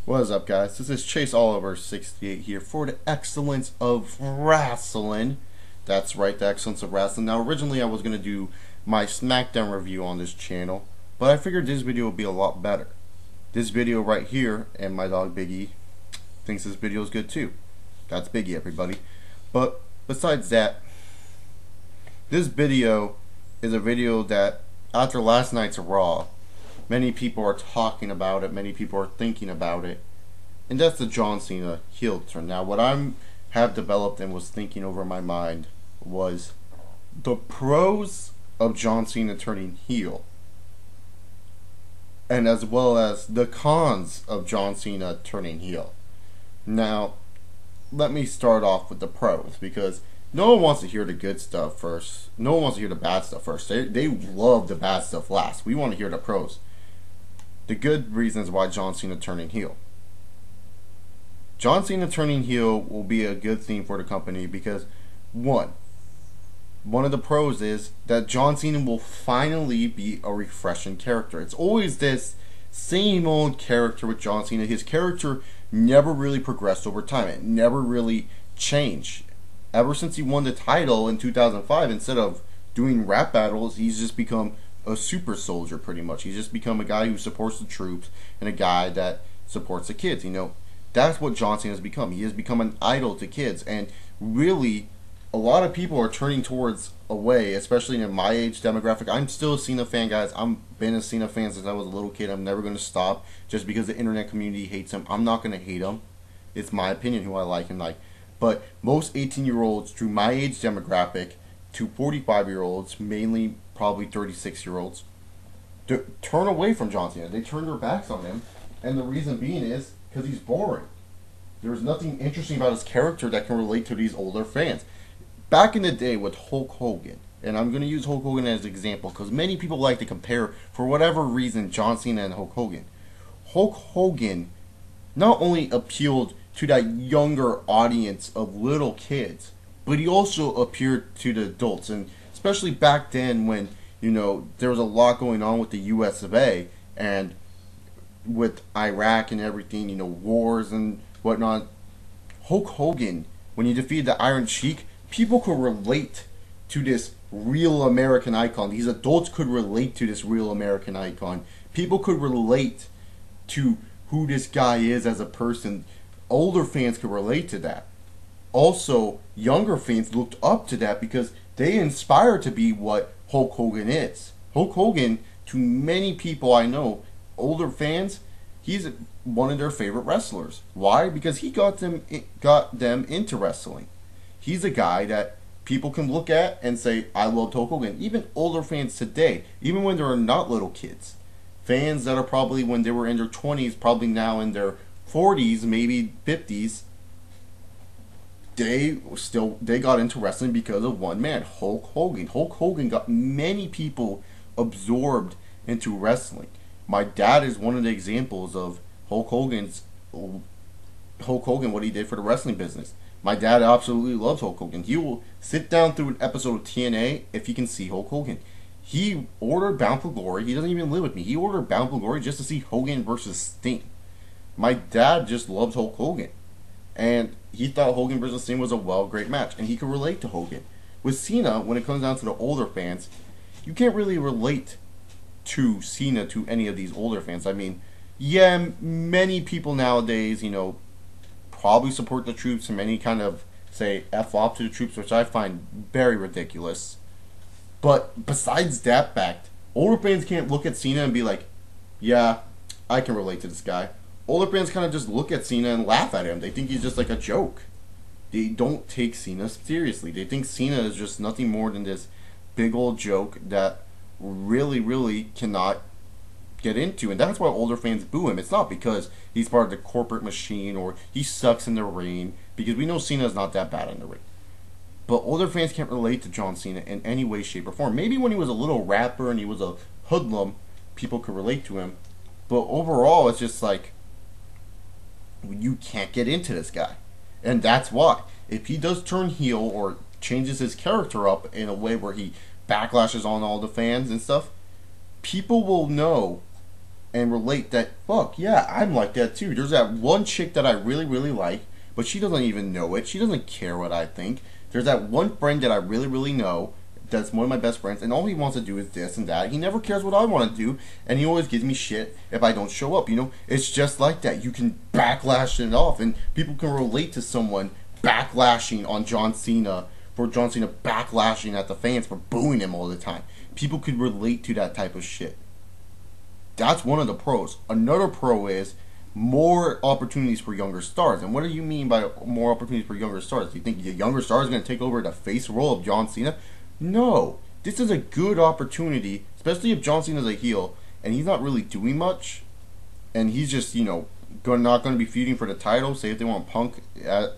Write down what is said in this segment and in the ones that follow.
What is up, guys? This is Chase Oliver 68 here for the excellence of wrestling. That's right, the excellence of wrestling. Now, originally I was going to do my SmackDown review on this channel, but I figured this video would be a lot better. This video right here, and my dog Biggie thinks this video is good too. That's Biggie, everybody. But besides that, this video is a video that, after last night's Raw, many people are talking about it, many people are thinking about it, and that's the John Cena heel turn. Now, what I have developed and was thinking over my mind was the pros of John Cena turning heel, and as well as the cons of John Cena turning heel. Now, let me start off with the pros, because no one wants to hear the good stuff first. No one wants to hear the bad stuff first. They love the bad stuff last. We want to hear the pros. The good reasons why John Cena turning heel. John Cena turning heel will be a good thing for the company because, one of the pros is that John Cena will finally be a refreshing character. It's always this same old character with John Cena. His character never really progressed over time. It never really changed. Ever since he won the title in 2005, instead of doing rap battles, he's just become a super soldier, pretty much. He's just become a guy who supports the troops and a guy that supports the kids. You know, that's what John Cena has become. He has become an idol to kids, and really, a lot of people are turning towards away, especially in my age demographic. I'm still a Cena fan, guys. I've been a Cena fan since I was a little kid. I'm never going to stop just because the internet community hates him. I'm not going to hate him. It's my opinion who I like and like. But most 18-year-olds through my age demographic to 45-year-olds, mainly probably 36-year-olds, turn away from John Cena. They turn their backs on him, and the reason being is because he's boring. There's nothing interesting about his character that can relate to these older fans. Back in the day with Hulk Hogan, and I'm going to use Hulk Hogan as an example because many people like to compare, for whatever reason, John Cena and Hulk Hogan. Hulk Hogan not only appealed to that younger audience of little kids, but he also appeared to the adults, and especially back then when, you know, there was a lot going on with the US of A, and with Iraq and everything, you know, wars and whatnot. Hulk Hogan, when he defeated the Iron Sheik, people could relate to this real American icon. These adults could relate to this real American icon. People could relate to who this guy is as a person. Older fans could relate to that. Also, younger fans looked up to that because they inspired to be what Hulk Hogan is. Hulk Hogan, to many people I know, older fans, he's one of their favorite wrestlers. Why? Because he got them into wrestling. He's a guy that people can look at and say, I loved Hulk Hogan. Even older fans today, even when they're not little kids, fans that are probably when they were in their 20s, probably now in their 40s, maybe 50s, they got into wrestling because of one man, Hulk Hogan. Hulk Hogan got many people absorbed into wrestling. My dad is one of the examples of Hulk Hogan, what he did for the wrestling business. My dad absolutely loves Hulk Hogan. He will sit down through an episode of TNA if he can see Hulk Hogan. He ordered Bound for Glory. He doesn't even live with me. He ordered Bound for Glory just to see Hogan versus Sting. My dad just loves Hulk Hogan. And he thought Hogan versus Sting was a great match. And he could relate to Hogan. With Cena, when it comes down to the older fans, you can't really relate to Cena to any of these older fans. I mean, yeah, many people nowadays, you know, probably support the troops and many kind of say F off to the troops, which I find very ridiculous. But besides that fact, older fans can't look at Cena and be like, yeah, I can relate to this guy. Older fans kind of just look at Cena and laugh at him. They think he's just like a joke. They don't take Cena seriously. They think Cena is just nothing more than this big old joke that really cannot get into. And that's why older fans boo him. It's not because he's part of the corporate machine or he sucks in the ring, because we know Cena is not that bad in the ring. But older fans can't relate to John Cena in any way, shape, or form. Maybe when he was a little rapper and he was a hoodlum, people could relate to him. But overall, it's just like, you can't get into this guy. And that's why. If he does turn heel or changes his character up in a way where he backlashes on all the fans and stuff, people will know and relate that, fuck, yeah, I'm like that too. There's that one chick that I really, really like, but she doesn't even know it. She doesn't care what I think. There's that one friend that I really, really know that's one of my best friends, and all he wants to do is this and that. He never cares what I want to do, and he always gives me shit if I don't show up. You know, it's just like that. You can backlash it off, and people can relate to someone backlashing on John Cena, for John Cena backlashing at the fans for booing him all the time. People could relate to that type of shit. That's one of the pros. Another pro is more opportunities for younger stars. And what do you mean by more opportunities for younger stars? Do you think the younger star is going to take over the face role of John Cena? No. This is a good opportunity, especially if John Cena's a heel and he's not really doing much, and he's just, you know, not going to be feuding for the title. Say if they want Punk,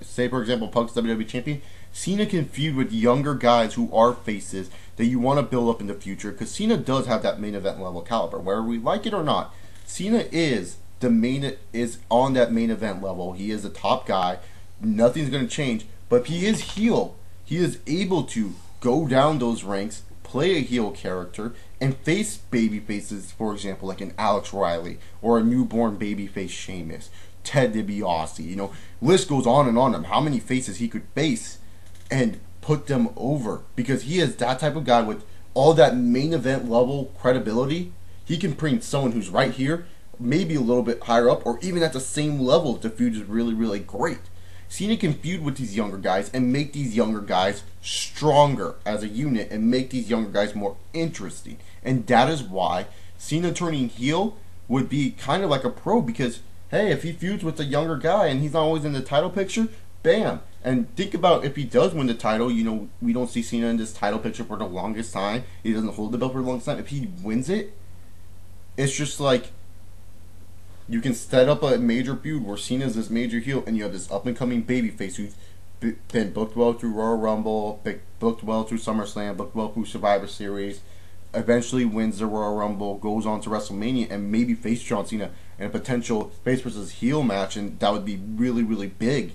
say for example Punk's WWE champion, Cena can feud with younger guys who are faces that you want to build up in the future, because Cena does have that main event level caliber. Whether we like it or not, Cena is on that main event level. He is the top guy. Nothing's going to change. But if he is heel, he is able to go down those ranks, play a heel character, and face baby faces, for example, like an Alex Riley or a newborn babyface Sheamus, Ted DiBiase. You know, list goes on and on of how many faces he could face and put them over, because he is that type of guy with all that main event level credibility. He can bring someone who's right here, maybe a little bit higher up, or even at the same level if the feud is really, really great. Cena can feud with these younger guys and make these younger guys stronger as a unit and make these younger guys more interesting. And that is why Cena turning heel would be kind of like a pro, because, hey, if he feuds with a younger guy and he's not always in the title picture, bam. And think about if he does win the title. You know, we don't see Cena in this title picture for the longest time. He doesn't hold the belt for the longest time. If he wins it, it's just like you can set up a major feud where Cena's this major heel and you have this up-and-coming babyface who's been booked well through Royal Rumble, booked well through SummerSlam, booked well through Survivor Series, eventually wins the Royal Rumble, goes on to WrestleMania, and maybe face John Cena in a potential face versus heel match, and that would be really, really big.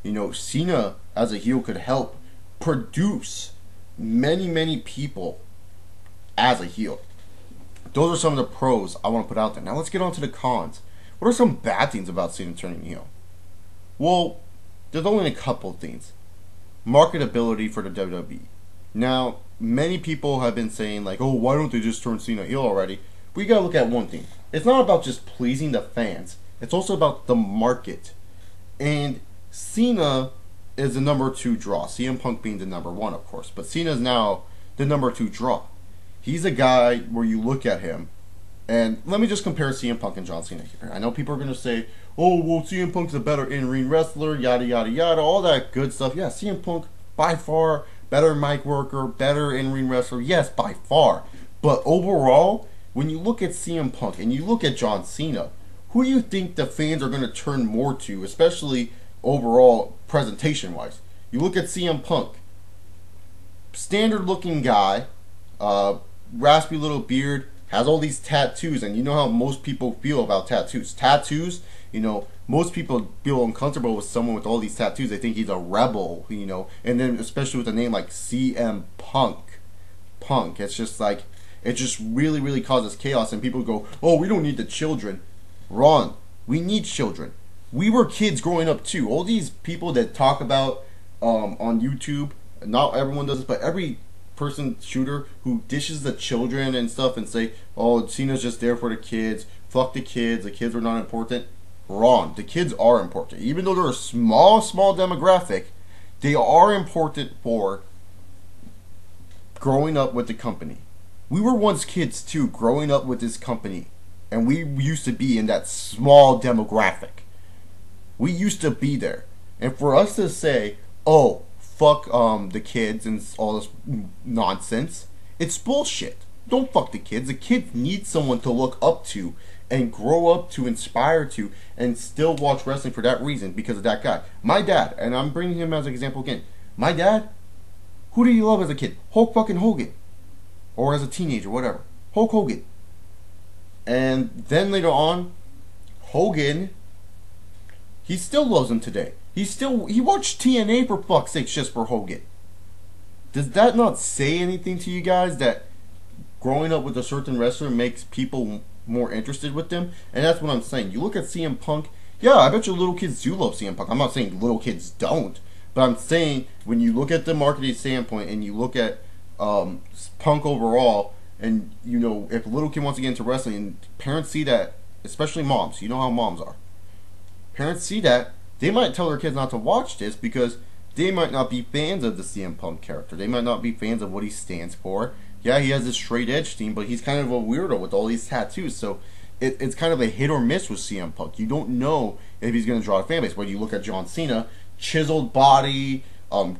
You know, Cena as a heel could help produce many, many people as a heel. Those are some of the pros I want to put out there. Now let's get on to the cons. What are some bad things about Cena turning heel? Well, there's only a couple of things. Marketability for the WWE. Now, many people have been saying like, oh, why don't they just turn Cena heel already? But you gotta look at one thing. It's not about just pleasing the fans. It's also about the market. And Cena is the number 2 draw. CM Punk being the number 1, of course. But Cena is now the number 2 draw. He's a guy where you look at him, and let me just compare CM Punk and John Cena here. I know people are going to say, oh, well, CM Punk's a better in-ring wrestler, yada, yada, yada, all that good stuff. Yeah, CM Punk, by far, better mic worker, better in-ring wrestler. Yes, by far. But overall, when you look at CM Punk and you look at John Cena, who do you think the fans are going to turn more to, especially overall presentation-wise? You look at CM Punk, standard-looking guy, raspy little beard, has all these tattoos, and you know how most people feel about tattoos. Tattoos, you know, most people feel uncomfortable with someone with all these tattoos. They think he's a rebel, you know, and then especially with a name like CM Punk. It's just like, it just really, really causes chaos, and people go, oh, we don't need the children. Wrong. We need children. We were kids growing up too. All these people that talk about on YouTube, not everyone does this, but every person shooter who dishes the children and stuff and say, oh, Cena's just there for the kids, fuck the kids are not important. Wrong. The kids are important. Even though they're a small demographic, they are important for growing up with the company. We were once kids too, growing up with this company, and we used to be in that small demographic. We used to be there. And for us to say, oh, fuck the kids and all this nonsense, it's bullshit. Don't fuck the kids. The kids need someone to look up to and grow up to, inspire to, and still watch wrestling for that reason, because of that guy. My dad, and I'm bringing him as an example again. My dad, who did he love as a kid? Hulk fucking Hogan. Or as a teenager, whatever. Hulk Hogan. And then later on, Hogan, he still loves him today. He watched TNA for fuck's sake just for Hogan. Does that not say anything to you guys, that growing up with a certain wrestler makes people more interested with them, and that's what I'm saying. You look at CM Punk, yeah, I bet you little kids do love CM Punk. I'm not saying little kids don't, but I'm saying when you look at the marketing standpoint and you look at Punk overall, and you know if a little kid wants to get into wrestling, and parents see that, especially moms, you know how moms are. Parents see that, they might tell their kids not to watch this because they might not be fans of the CM Punk character. They might not be fans of what he stands for. Yeah, he has this straight edge theme, but he's kind of a weirdo with all these tattoos. So it's kind of a hit or miss with CM Punk. You don't know if he's going to draw a fan base. When you look at John Cena, chiseled body,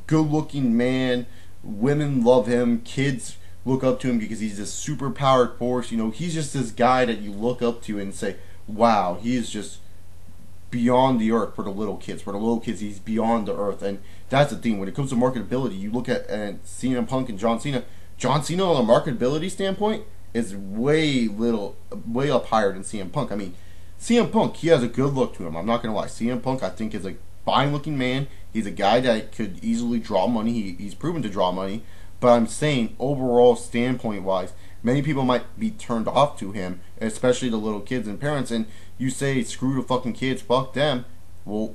good looking man, women love him, kids look up to him because he's this super powered force. You know, he's just this guy that you look up to and say, wow, he is just beyond the earth for the little kids. For the little kids, he's beyond the earth, and that's the thing. When it comes to marketability, you look at CM Punk and John Cena. John Cena, on a marketability standpoint, is way up higher than CM Punk. I mean, CM Punk, he has a good look to him. I'm not gonna lie. CM Punk, I think, is a fine-looking man. He's a guy that could easily draw money. He's proven to draw money. But I'm saying, overall standpoint-wise, many people might be turned off to him, especially the little kids and parents. And you say, screw the fucking kids, fuck them. Well,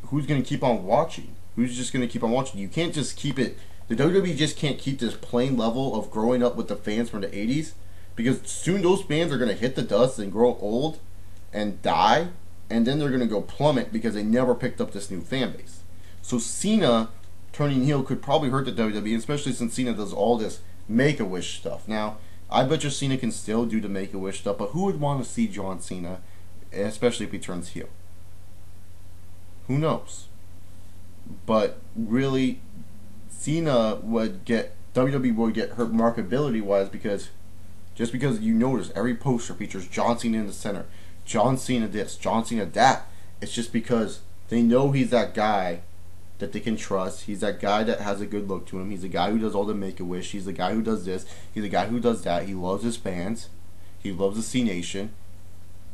who's going to keep on watching? Who's just going to keep on watching? You can't just keep it. The WWE just can't keep this plain level of growing up with the fans from the 80s. Because soon those fans are going to hit the dust and grow old and die. And then they're going to go plummet because they never picked up this new fan base. So Cena turning heel could probably hurt the WWE, especially since Cena does all this Make-A-Wish stuff. Now, I bet you Cena can still do the Make-A-Wish stuff, but who would want to see John Cena, especially if he turns heel? Who knows? But really, Cena would get, WWE would get hurt marketability-wise because just because you notice every poster features John Cena in the center, John Cena this, John Cena that. It's just because they know he's that guy that they can trust. He's that guy that has a good look to him. He's the guy who does all the Make-A-Wish. He's the guy who does this. He's the guy who does that. He loves his fans. He loves the C Nation.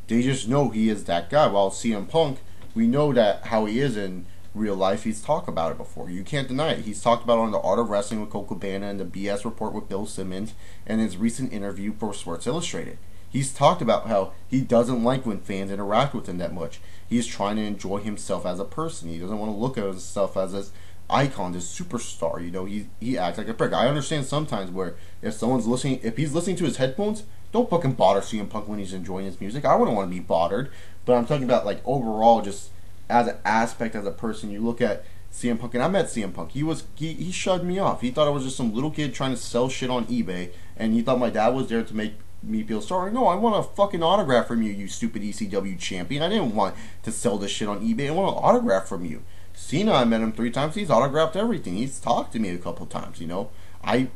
They just know he is that guy. While CM Punk, we know that how he is in real life. He's talked about it before. You can't deny it. He's talked about it on The Art of Wrestling with Colt Cabana and the BS Report with Bill Simmons and his recent interview for Sports Illustrated. He's talked about how he doesn't like when fans interact with him that much. He's trying to enjoy himself as a person. He doesn't want to look at himself as this icon, this superstar. You know, he acts like a prick. I understand sometimes where if someone's listening, if he's listening to his headphones, don't fucking bother CM Punk when he's enjoying his music. I wouldn't want to be bothered. But I'm talking about like overall, just as an aspect, as a person. You look at CM Punk, and I met CM Punk. He shoved me off. He thought I was just some little kid trying to sell shit on eBay, and he thought my dad was there to make me feel sorry. No, I want a fucking autograph from you, you stupid ECW champion. I didn't want to sell this shit on eBay. I want an autograph from you. Cena, I met him 3 times. He's autographed everything. He's talked to me a couple times, you know. I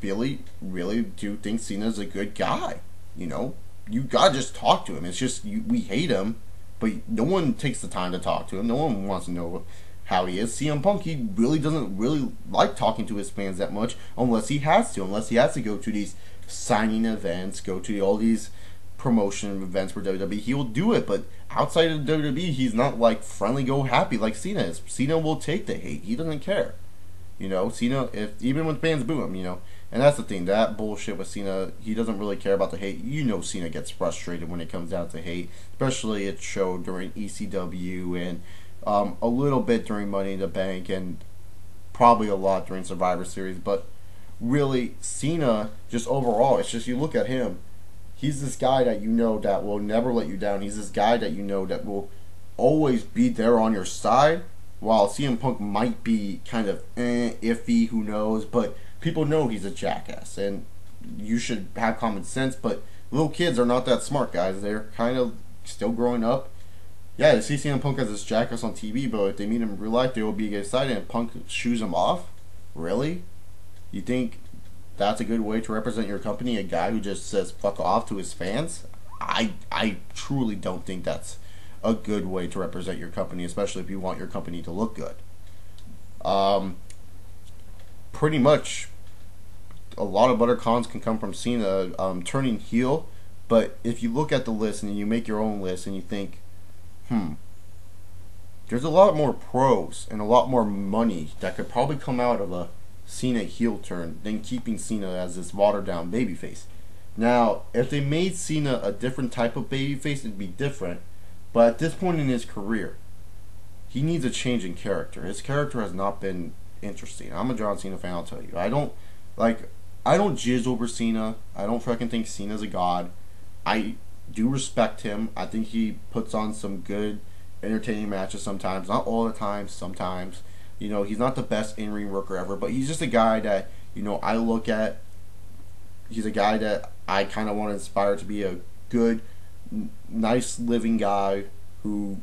really do think Cena's a good guy, you know. You gotta just talk to him. It's just, we hate him, but no one takes the time to talk to him. No one wants to know how he is. CM Punk, he really doesn't really like talking to his fans that much unless he has to go to these signing events, go to all these promotion events for WWE. He will do it, but outside of WWE, he's not like friendly go happy like Cena is. Cena will take the hate. He doesn't care. You know, Cena, even when fans boo him, you know. And that's the thing, that bullshit with Cena, he doesn't really care about the hate. You know Cena gets frustrated when it comes down to hate, especially it showed during ECW and a little bit during Money in the Bank and probably a lot during Survivor Series. But really, Cena, just overall, it's just you look at him, he's this guy that you know that will never let you down. He's this guy that you know that will always be there on your side, while CM Punk might be kind of iffy, who knows, but people know he's a jackass, and you should have common sense. But little kids are not that smart, guys. They're kind of still growing up. Yeah, they see CM Punk as this jackass on TV, but if they meet him in real life, they will be excited, and Punk shoos him off? Really? You think that's a good way to represent your company? A guy who just says fuck off to his fans? I truly don't think that's a good way to represent your company, especially if you want your company to look good. Pretty much a lot of other cons can come from Cena turning heel, but if you look at the list and you make your own list and you think, there's a lot more pros and a lot more money that could probably come out of a Cena heel turn than keeping Cena as this watered down babyface. Now, if they made Cena a different type of babyface, it'd be different. But at this point in his career, he needs a change in character. His character has not been interesting. I'm a John Cena fan, I'll tell you. I don't jizz over Cena. I don't fucking think Cena's a god. I do respect him. I think he puts on some good, entertaining matches sometimes. Not all the time, sometimes. You know, he's not the best in-ring worker ever, but he's just a guy that, you know, I look at. He's a guy that I kind of want to inspire to be a good, nice living guy who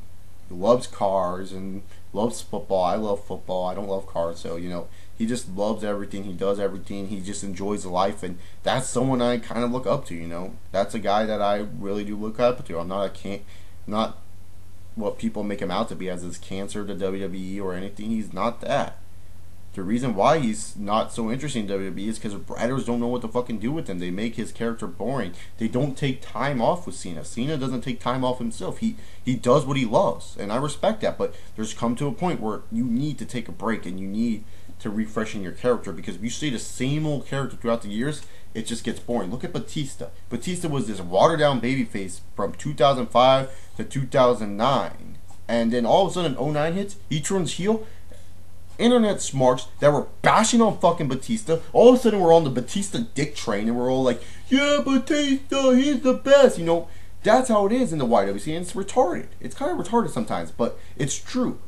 loves cars and loves football. I love football. I don't love cars, so, you know, he just loves everything. He does everything. He just enjoys life, and that's someone I kind of look up to. You know, that's a guy that I really do look up to. I'm not what people make him out to be as this cancer to WWE or anything. He's not that. The reason why he's not so interesting in WWE is because writers don't know what to fucking do with him. They make his character boring. They don't take time off with Cena. Cena doesn't take time off himself. He does what he loves, and I respect that. But there's come to a point where you need to take a break and you need to refresh in your character, because if you stay the same old character throughout the years, it just gets boring. Look at Batista. Batista was this watered down babyface from 2005 to 2009, and then all of a sudden 09 hits, he turns heel. Internet smarts that were bashing on fucking Batista, all of a sudden we're on the Batista dick train, and we're all like, yeah, Batista, he's the best. You know, that's how it is in the YWC, and it's retarded. It's kind of retarded sometimes, but it's true.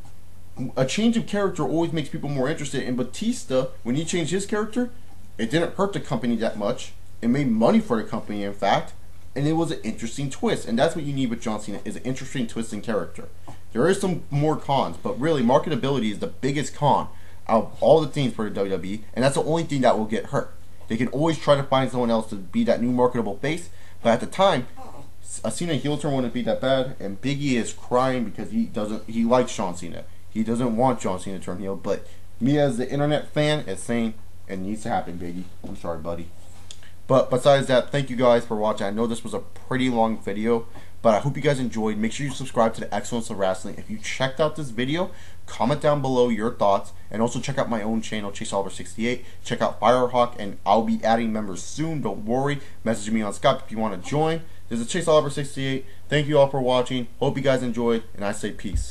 A change of character always makes people more interested. In Batista, when he changed his character, it didn't hurt the company that much. It made money for the company, in fact, and it was an interesting twist. And that's what you need with John Cena, is an interesting twist in character. There is some more cons, but really, marketability is the biggest con out of all the things for the WWE, and that's the only thing that will get hurt. They can always try to find someone else to be that new marketable face, but at the time, a Cena heel turn wouldn't be that bad, and Big E is crying because he likes John Cena. He doesn't want John Cena to turn heel, but me as the internet fan is saying it needs to happen, Big E. I'm sorry, buddy. But besides that, thank you guys for watching. I know this was a pretty long video, but I hope you guys enjoyed. Make sure you subscribe to the Excellence of Wrestling. If you checked out this video, comment down below your thoughts, and also check out my own channel, ChaseOliver68. Check out Firehawk, and I'll be adding members soon. Don't worry. Message me on Skype if you want to join. This is ChaseOliver68. Thank you all for watching. Hope you guys enjoyed, and I say peace.